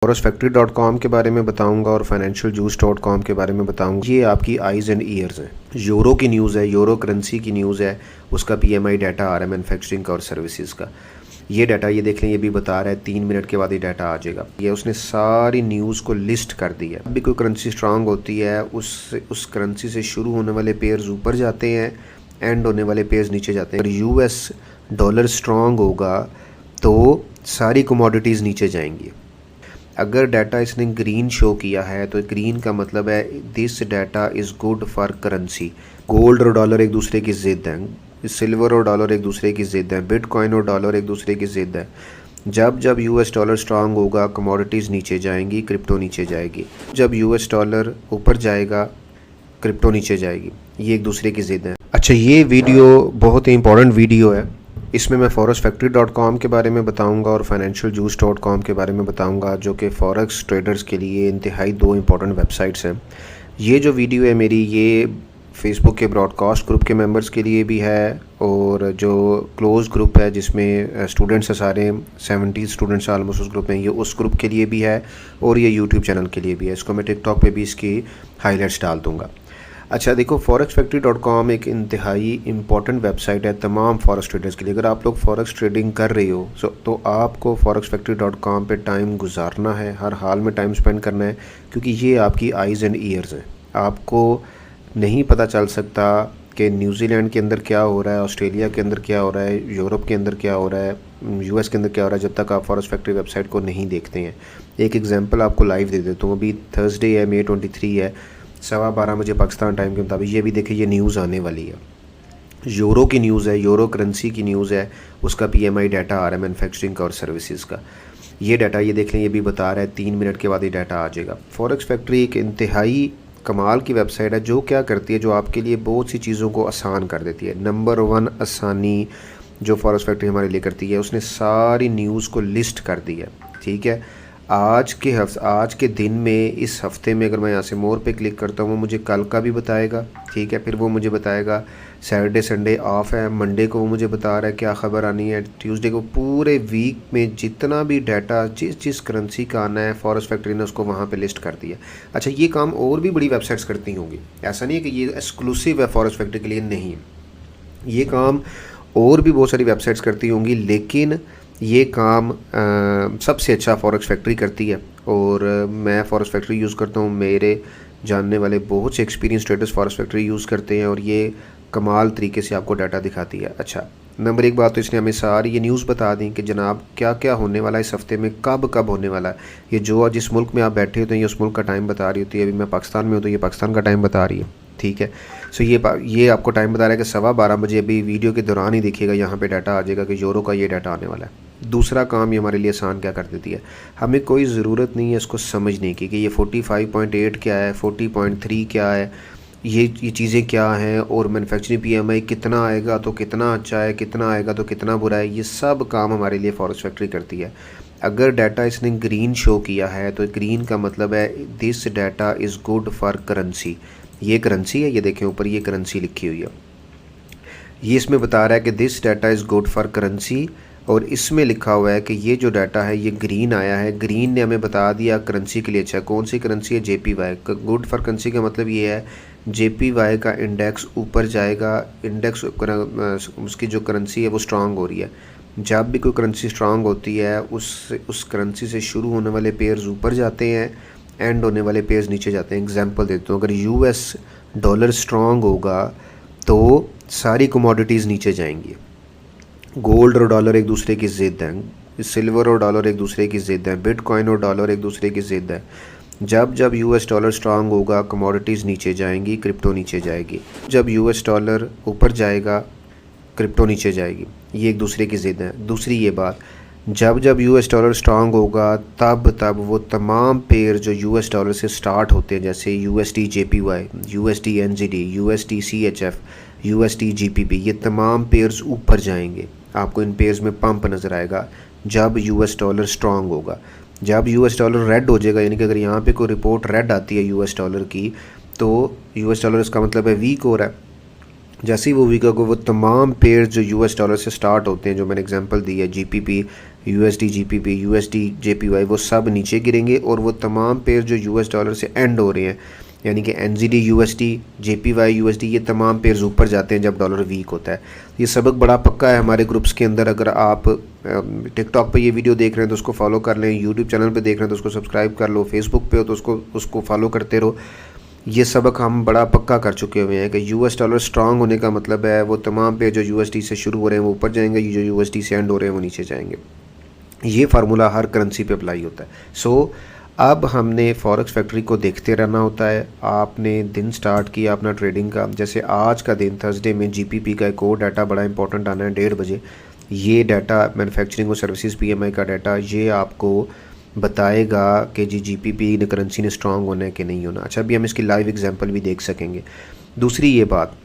forexfactory.com के बारे में बताऊंगा और financialjuice.com के बारे में बताऊंगा। ये आपकी आइज़ एंड ईयर्स हैं। यूरो की न्यूज़ है, यूरो करेंसी की न्यूज़ है, उसका PMI डाटा आ रहा है मैन्युफैक्चरिंग का और सर्विसेज का। ये डाटा ये देख लें, ये भी बता रहा है 3 मिनट के बाद ये डाटा आ जाएगा। ये उसने सारी न्यूज़ को लिस्ट कर दी है। अभी कोई करेंसी स्ट्रांग होती है, उस करेंसी से शुरू होने वाले पेयर्स ऊपर जाते हैं, एंड होने वाले पेयर्स नीचे जाते हैं। अगर US डॉलर स्ट्रांग होगा तो सारी कमोडिटीज़ नीचे जाएंगी। अगर डाटा इसने ग्रीन शो किया है तो ग्रीन का मतलब है this data is good for currency. Gold और डॉलर एक दूसरे की ज़िद हैं, सिल्वर और डॉलर एक दूसरे की ज़िद हैं, बिटकॉइन और डॉलर एक दूसरे की ज़िद है। जब जब US डॉलर स्ट्रांग होगा कमोडिटीज़ नीचे जाएंगी, क्रिप्टो नीचे जाएगी। जब US डॉलर ऊपर जाएगा क्रिप्टो नीचे जाएगी। ये एक दूसरे की ज़िद है। अच्छा, ये वीडियो बहुत ही इंपॉर्टेंट वीडियो है। इसमें मैं forexfactory.com के बारे में बताऊंगा और financialjuice.com के बारे में बताऊंगा, जो कि फॉरेक्स ट्रेडर्स के लिए इंतहाई 2 इंपॉर्टेंट वेबसाइट्स हैं। ये जो वीडियो है मेरी, ये फेसबुक के ब्रॉडकास्ट ग्रुप के मेंबर्स के लिए भी है, और जो क्लोज़ ग्रुप है जिसमें स्टूडेंट्स हैं सारे 70 स्टूडेंट्स आलमोस्ट उस ग्रुप में, ये उस ग्रुप के लिए भी है, और ये यूट्यूब चैनल के लिए भी है। इसको मैं टिकटॉक पे भी इसकी हाईलाइट्स डाल दूँगा। अच्छा देखो, forexfactory.com एक इंतहाई इम्पॉर्टेंट वेबसाइट है तमाम फॉरेक्स ट्रेडर्स के लिए। अगर आप लोग फॉरेक्स ट्रेडिंग कर रहे हो तो आपको forexfactory.com पे टाइम गुजारना है, हर हाल में टाइम स्पेंड करना है, क्योंकि ये आपकी आइज़ एंड ईयर्स हैं। आपको नहीं पता चल सकता कि न्यूजीलैंड के अंदर क्या हो रहा है, ऑस्ट्रेलिया के अंदर क्या हो रहा है, यूरोप के अंदर क्या हो रहा है, US के अंदर क्या हो रहा है, जब तक आप फॉरेक्स फैक्ट्री वेबसाइट को नहीं देखते हैं। एक एग्जाम्पल आपको लाइव दे देता हूँ। अभी थर्सडे है, May 23 है, 12:15 बजे पाकिस्तान टाइम के मुताबिक। ये भी देखिए, ये न्यूज़ आने वाली है। यूरो की न्यूज़ है, यूरो करेंसी की न्यूज़ है, उसका PMI डाटा आ रहा है मैन्युफैक्चरिंग का और सर्विसेज का। ये डाटा ये देख लें, ये भी बता रहा है 3 मिनट के बाद ये डाटा आ जाएगा। फॉरेक्स फैक्ट्री एक इंतहाई कमाल की वेबसाइट है, जो क्या करती है, जो आपके लिए बहुत सी चीज़ों को आसान कर देती है। नंबर 1 आसानी जो फॉरेक्स फैक्ट्री हमारे लिए करती है, उसने सारी न्यूज़ को लिस्ट कर दी है। ठीक है, आज के दिन में, इस हफ़्ते में, अगर मैं यहाँ से मोर पे क्लिक करता हूँ, वो मुझे कल का भी बताएगा। ठीक है, फिर वो मुझे बताएगा सैटरडे संडे ऑफ है, मंडे को वो मुझे बता रहा है क्या ख़बर आनी है, ट्यूसडे को। पूरे वीक में जितना भी डाटा जिस करेंसी का आना है, फॉरेक्स फैक्ट्री ने उसको वहाँ पे लिस्ट कर दिया। अच्छा, ये काम और भी बड़ी वेबसाइट्स करती होंगी, ऐसा नहीं है कि ये एक्सक्लूसिव है फॉरेक्स फैक्ट्री के लिए, नहीं। ये काम और भी बहुत सारी वेबसाइट्स करती होंगी, लेकिन ये काम सबसे अच्छा फॉरेक्स फैक्ट्री करती है। और मैं फॉरेक्स फैक्ट्री यूज़ करता हूँ, मेरे जानने वाले बहुत से experience traders forex factory use करते हैं, और ये कमाल तरीके से आपको डाटा दिखाती है। अच्छा, नंबर 1 बात तो इसने हमें सारी ये न्यूज़ बता दी कि जनाब क्या क्या होने वाला है इस हफ्ते में, कब कब होने वाला है। ये जो जिस मुल्क में आप बैठे होते हैं, ये उस मुल्क का टाइम बता रही होती है। अभी मैं पाकिस्तान में हूँ तो ये पाकिस्तान का टाइम बता रही है। ठीक है, सो ये आपको टाइम बता रहा है कि 12:15 बजे, अभी वीडियो के दौरान ही देखिएगा, यहाँ पे डाटा आ जाएगा कि यूरो का ये डाटा आने वाला है। दूसरा काम ये हमारे लिए आसान क्या कर देती है, हमें कोई ज़रूरत नहीं है इसको समझने की कि ये 45.8 क्या है, 40.3 क्या है, ये चीज़ें क्या हैं, और मैन्युफैक्चरिंग PMI कितना आएगा तो कितना अच्छा है, कितना आएगा तो कितना बुरा है। ये सब काम हमारे लिए फॉरेक्स फैक्ट्री करती है। अगर डाटा इसने ग्रीन शो किया है तो ग्रीन का मतलब है this data is good for currency. ये करेंसी है, ये देखें ऊपर ये करेंसी लिखी हुई है। ये इसमें बता रहा है कि this data is good for currency, और इसमें लिखा हुआ है कि ये जो डाटा है ये ग्रीन आया है। ग्रीन ने हमें बता दिया करेंसी के लिए अच्छा कौन सी करेंसी है, JPY। गुड फॉर करेंसी का मतलब ये है JPY का इंडेक्स ऊपर जाएगा, इंडेक्स उसकी जो करेंसी है वो स्ट्रांग हो रही है। जब भी कोई करेंसी स्ट्रांग होती है, उस करेंसी से शुरू होने वाले पेयर्स ऊपर जाते हैं, एंड होने वाले पेयर्स नीचे जाते हैं। एग्जांपल देता हूँ, अगर US डॉलर स्ट्रांग होगा तो सारी कमोडिटीज़ नीचे जाएंगी। गोल्ड और डॉलर एक दूसरे की ज़िद हैं, सिल्वर और डॉलर एक दूसरे की ज़िद हैं, बिटकॉइन और डॉलर एक दूसरे की ज़िद है। जब जब US डॉलर स्ट्रांग होगा कमोडिटीज़ नीचे जाएंगी, क्रिप्टो नीचे जाएगी। जब US डॉलर ऊपर जाएगा क्रिप्टो नीचे जाएगी। ये एक दूसरे की ज़िद है। दूसरी ये बात, जब जब US डॉलर स्ट्रांग होगा तब वो तमाम पेयर जो US डॉलर से स्टार्ट होते हैं, जैसे USD JPY, USD NZD, USD CHF, USD GBP, ये तमाम पेयर्स ऊपर जाएंगे। आपको इन पेयर्स में पंप नज़र आएगा जब US डॉलर स्ट्रांग होगा। जब US डॉलर रेड हो जाएगा, यानी कि अगर यहाँ पे कोई रिपोर्ट रेड आती है US डॉलर की, तो US डॉलर इसका मतलब है वीक हो रहा है। जैसे ही वो वीक होगा, वो तमाम पेयर्स जो US डॉलर से स्टार्ट होते हैं, जो मैंने एग्जांपल दी है, GBP USD GBP, USD JPY, वो सब नीचे गिरेंगे और वो तमाम पेयर जो US डॉलर से एंड हो रहे हैं, यानी कि NZD USD, JPY USD, ये तमाम पेयर्स ऊपर जाते हैं जब डॉलर वीक होता है। ये सबक बड़ा पक्का है हमारे ग्रुप्स के अंदर। अगर आप टिकटॉक पे ये वीडियो देख रहे हैं तो उसको फॉलो कर लें, यूट्यूब चैनल पे देख रहे हैं तो उसको सब्सक्राइब कर लो, फेसबुक पे हो तो उसको फॉलो करते रहो। ये सबक हम बड़ा पक्का कर चुके हुए हैं कि US डॉलर स्ट्रांग होने का मतलब है वो तमाम पे जो USD से शुरू हो रहे हैं वो ऊपर जाएंगे, जो USD से एंड हो रहे हैं वो नीचे जाएंगे। ये फार्मूला हर करेंसी पे अप्लाई होता है। सो अब हमने फॉरेक्स फैक्ट्री को देखते रहना होता है। आपने दिन स्टार्ट किया अपना ट्रेडिंग का, जैसे आज का दिन थर्सडे में GPP का एक और डाटा बड़ा इंपॉर्टेंट आना है 1:30 बजे। ये डाटा मैन्युफैक्चरिंग और सर्विसेज PMI का डाटा, ये आपको बताएगा कि जी GPP करेंसी ने स्ट्रांग होना है कि नहीं होना। अच्छा, अभी हम इसकी लाइव एग्जांपल भी देख सकेंगे। दूसरी ये बात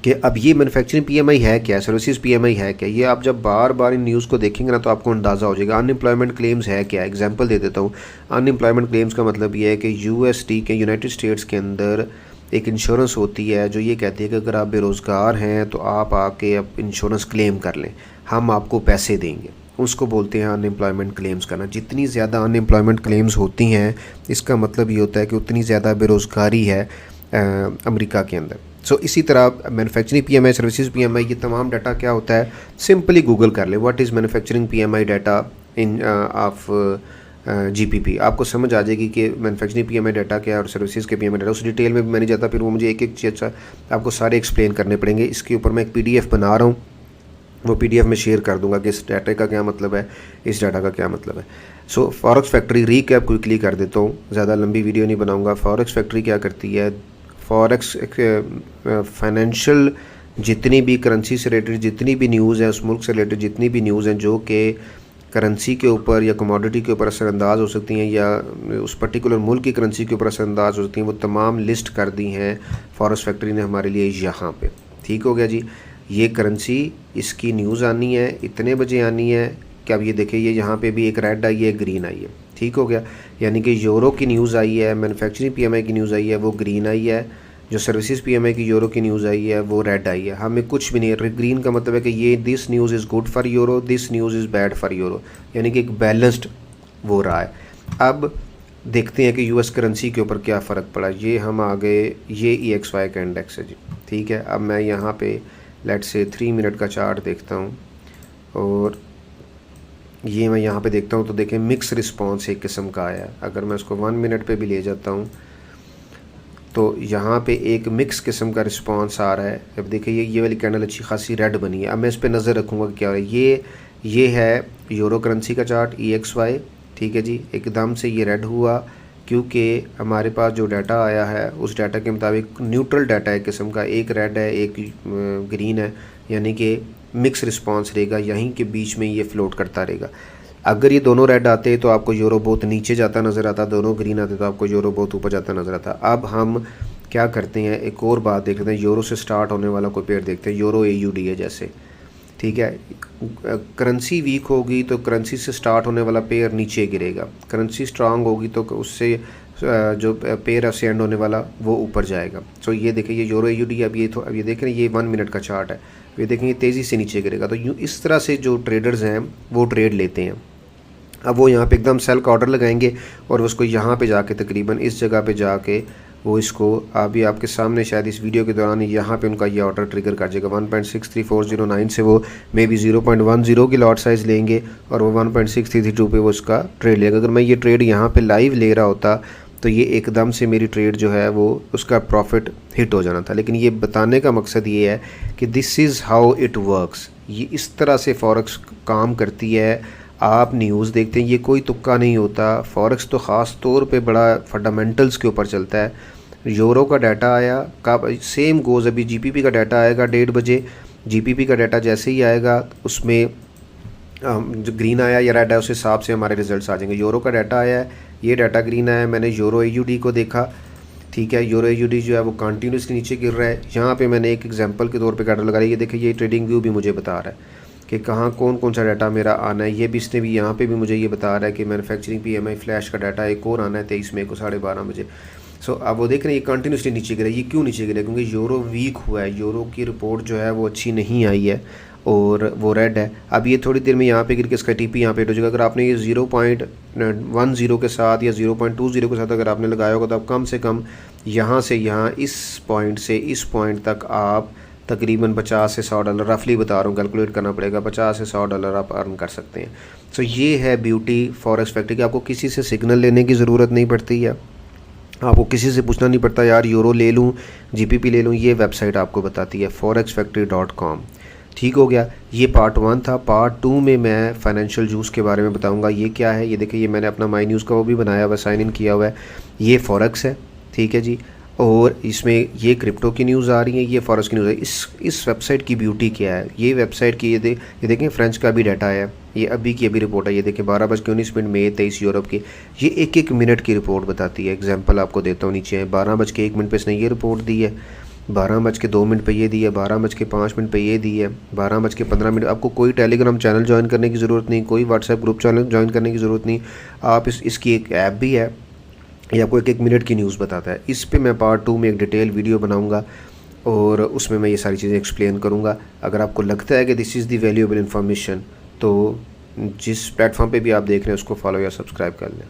कि अब ये मैन्युफैक्चरिंग PMI है क्या, सर्विसेज PMI है क्या, ये आप जब बार बार इन न्यूज़ को देखेंगे ना तो आपको अंदाज़ा हो जाएगा। अनएम्प्लॉयमेंट क्लेम्स है क्या, एग्जांपल दे देता हूँ। अनएम्प्लॉयमेंट क्लेम्स का मतलब ये है कि USD के यूनाइटेड स्टेट्स के अंदर एक इंश्योरेंस होती है जो ये कहती है कि अगर आप बेरोज़गार हैं तो आप आके अब इंश्योरेंस क्लेम कर लें, हम आपको पैसे देंगे। उसको बोलते हैं अनएम्प्लॉयमेंट क्लेम्स करना। जितनी ज़्यादा अनएम्प्लॉयमेंट क्लेम्स होती हैं इसका मतलब ये होता है कि उतनी ज़्यादा बेरोज़गारी है अमेरिका के अंदर। सो इसी तरह मैन्युफैक्चरिंग PMI, सर्विसेज PMI, ये तमाम डाटा क्या होता है, सिंपली गूगल कर ले what is manufacturing PMI data in of GPP, आपको समझ आ जाएगी कि मैन्युफैक्चरिंग PMI डाटा क्या है और सर्विसेज के PMI डाटा। उस डिटेल में भी मैं नहीं जाता, फिर वो मुझे एक एक चीज़ आपको सारे एक्सप्लेन करने पड़ेंगे। इसके ऊपर मैं एक PDF बना रहा हूँ, वो PDF में शेयर कर दूंगा कि इस डाटा का क्या मतलब है, इस डाटा का क्या मतलब है। सो फॉरेक्स फैक्ट्री रीकैप क्विकली कर देता हूँ, ज़्यादा लंबी वीडियो नहीं बनाऊंगा। फॉरेक्स फैक्ट्री क्या करती है, फॉरेक्स फाइनेंशियल जितनी भी करेंसी से रिलेटेड जितनी भी न्यूज़ है, उस मुल्क से रिलेटेड जितनी भी न्यूज़ हैं जो कि करेंसी के ऊपर या कमोडिटी के ऊपर असरअंदाज हो सकती हैं या उस पर्टिकुलर मुल्क की करेंसी के ऊपर असरअंदाज हो सकती हैं, वो तमाम लिस्ट कर दी हैं फॉरेक्स फैक्ट्री ने हमारे लिए यहाँ पे। ठीक हो गया जी। ये करेंसी, इसकी न्यूज़ आनी है, इतने बजे आनी है कि अब ये देखिए, ये यहाँ पे भी एक रेड आई है, एक ग्रीन आई है। ठीक हो गया, यानी कि यूरो की न्यूज़ आई है, मैन्युफैक्चरिंग PMI की न्यूज़ आई है, वो ग्रीन आई है। जो सर्विसेज PMI की यूरो की न्यूज़ आई है वो रेड आई है। हमें कुछ भी नहीं है। ग्रीन का मतलब है कि ये this news is good for euro, this news is bad for euro, यानी कि एक बैलेंस्ड वो रहा है। अब देखते हैं कि US करेंसी के ऊपर क्या फ़र्क पड़ा। ये हम आ गए, ये EXY का इंडेक्स है जी। ठीक है, अब मैं यहाँ पे लेट से 3 मिनट का चार्ट देखता हूँ और ये मैं यहाँ पे देखता हूँ तो देखें मिक्स रिस्पांस एक किस्म का आया है। अगर मैं उसको 1 मिनट पे भी ले जाता हूँ तो यहाँ पे एक मिक्स किस्म का रिस्पांस आ रहा है। अब देखिए ये वाली कैंडल अच्छी खासी रेड बनी है। अब मैं इस पर नज़र रखूँगा कि क्या हो रहा है। ये है यूरो करेंसी का चार्ट EXY। ठीक है जी, एकदम से ये रेड हुआ क्योंकि हमारे पास जो डाटा आया है उस डाटा के मुताबिक न्यूट्रल डाटा है किस्म का, एक रेड है एक ग्रीन है, यानी कि मिक्स रिस्पांस रहेगा, यहीं के बीच में ये फ्लोट करता रहेगा। अगर ये दोनों रेड आते तो आपको यूरो बहुत नीचे जाता नज़र आता, दोनों ग्रीन आते तो आपको यूरो बहुत ऊपर जाता नज़र आता। अब हम क्या करते हैं, एक और बात देख लेते हैं। यूरो से स्टार्ट होने वाला कोई पेयर देखते हैं, यूरो AUD है जैसे। ठीक है, करेंसी वीक होगी तो करेंसी से स्टार्ट होने वाला पेयर नीचे गिरेगा, करेंसी स्ट्रांग होगी तो उससे जो पेयर है उससे एंड होने वाला वो ऊपर जाएगा। सो ये देखिए, ये यूरो AUD अब ये देख रहे हैं, ये 1 मिनट का चार्ट है, ये देखेंगे तेज़ी से नीचे गिरेगा। तो यूँ इस तरह से जो ट्रेडर्स हैं वो ट्रेड लेते हैं। अब वो यहाँ पे एकदम सेल का ऑर्डर लगाएंगे और उसको यहाँ पे जाके तकरीबन इस जगह पे जाके वो इसको अभी आपके सामने शायद इस वीडियो के दौरान यहाँ पे उनका ये ऑर्डर ट्रिगर कर जाएगा। 1.63409 से वो मे बी 0.10 की लॉट साइज़ लेंगे और वो 1.632 पे वो उसका ट्रेड लेगा। अगर मैं ये ट्रेड यहाँ पे लाइव ले रहा होता तो ये एकदम से मेरी ट्रेड जो है वो उसका प्रॉफिट हिट हो जाना था। लेकिन ये बताने का मकसद ये है कि this is how it works, ये इस तरह से फॉरेक्स काम करती है। आप न्यूज़ देखते हैं, ये कोई तुक्का नहीं होता। फॉरेक्स तो ख़ास तौर पे बड़ा फंडामेंटल्स के ऊपर चलता है। यूरो का डाटा आया का सेम गोज़, अभी GPP का डाटा आएगा 1:30 बजे। GPP का डाटा जैसे ही आएगा उसमें जो ग्रीन आया या रेड है उस हिसाब से हमारे रिजल्ट्स आ जाएंगे। यूरो का डाटा आया है, ये डाटा ग्रीन आया है, मैंने यूरो AUD को देखा। ठीक है, यूरो AUD जो है वो कंटिन्यूसली नीचे गिर रहा है। यहाँ पे मैंने एक एग्जांपल के तौर पे डाटा लगा रही है, ये देखिए ये ट्रेडिंग व्यू भी मुझे बता रहा है कि कहाँ कौन सा डाटा मेरा आना है। ये भी इसने भी यहाँ पे भी मुझे ये बता रहा है कि मैन्युफैक्चरिंग PMI फ्लैश का डाटा एक और आना है 23 मई को 12:30 बजे। सो अब वो देख रहे हैं ये कंटिन्यूसली नीचे गिरा। ये क्यों नीचे गिरा, क्योंकि यूरो वीक हुआ है, यूरो की रिपोर्ट जो है वो अच्छी नहीं आई है और वो रेड है। अब ये थोड़ी देर में यहाँ पे गिर के इसका टीपी यहाँ पे हिट हो जाएगा। अगर आपने ये 0.10 के साथ या 0.20 के साथ अगर आपने लगाया होगा तो आप कम से कम यहाँ से यहाँ इस पॉइंट से इस पॉइंट तक आप तकरीबन 50 से 100 डॉलर, रफली बता रहा हूँ, कैलकुलेट करना पड़ेगा, 50 से 100 डॉलर आप अर्न कर सकते हैं। सो ये है ब्यूटी फॉरेक्स फैक्ट्री की। आपको किसी से सिग्नल लेने की ज़रूरत नहीं पड़ती है, आपको किसी से पूछना नहीं पड़ता यार यूरो ले लूँ, जीपीपी ले लूँ। ये वेबसाइट आपको बताती है forexfactory.com। ठीक हो गया, ये पार्ट 1 था। पार्ट 2 में मैं फाइनेंशियल जूस के बारे में बताऊंगा। ये क्या है, ये देखिए, ये मैंने अपना माई न्यूज़ का वो भी बनाया हुआ, साइन इन किया हुआ है। ये फॉरेक्स है, ठीक है जी, और इसमें ये क्रिप्टो की न्यूज़ आ रही है, ये फॉरेक्स की न्यूज़ है। इस वेबसाइट की ब्यूटी क्या है, ये वेबसाइट की ये देखें फ्रेंच का भी डाटा है, ये अभी की अभी रिपोर्ट है। ये देखें 12:19 मई 23 यूरोप की, ये 1-1 मिनट की रिपोर्ट बताती है। एग्जांपल आपको देता हूँ, नीचे है 12:01 पे इसने ये रिपोर्ट दी है, 12:02 पे ये दी है, 12:05 पे ये दी है, 12:15। आपको कोई टेलीग्राम चैनल ज्वाइन करने की ज़रूरत नहीं, कोई व्हाट्सएप ग्रुप चैनल ज्वाइन करने की ज़रूरत नहीं। आप इसकी एक ऐप भी है, ये आपको 1-1 मिनट की न्यूज़ बताता है। इस पे मैं पार्ट 2 में एक डिटेल वीडियो बनाऊंगा और उसमें मैं ये सारी चीज़ें एक्सप्लेन करूंगा। अगर आपको लगता है कि this is the valuable information, तो जिस प्लेटफॉर्म पे भी आप देख रहे हैं उसको फॉलो या सब्सक्राइब कर लें।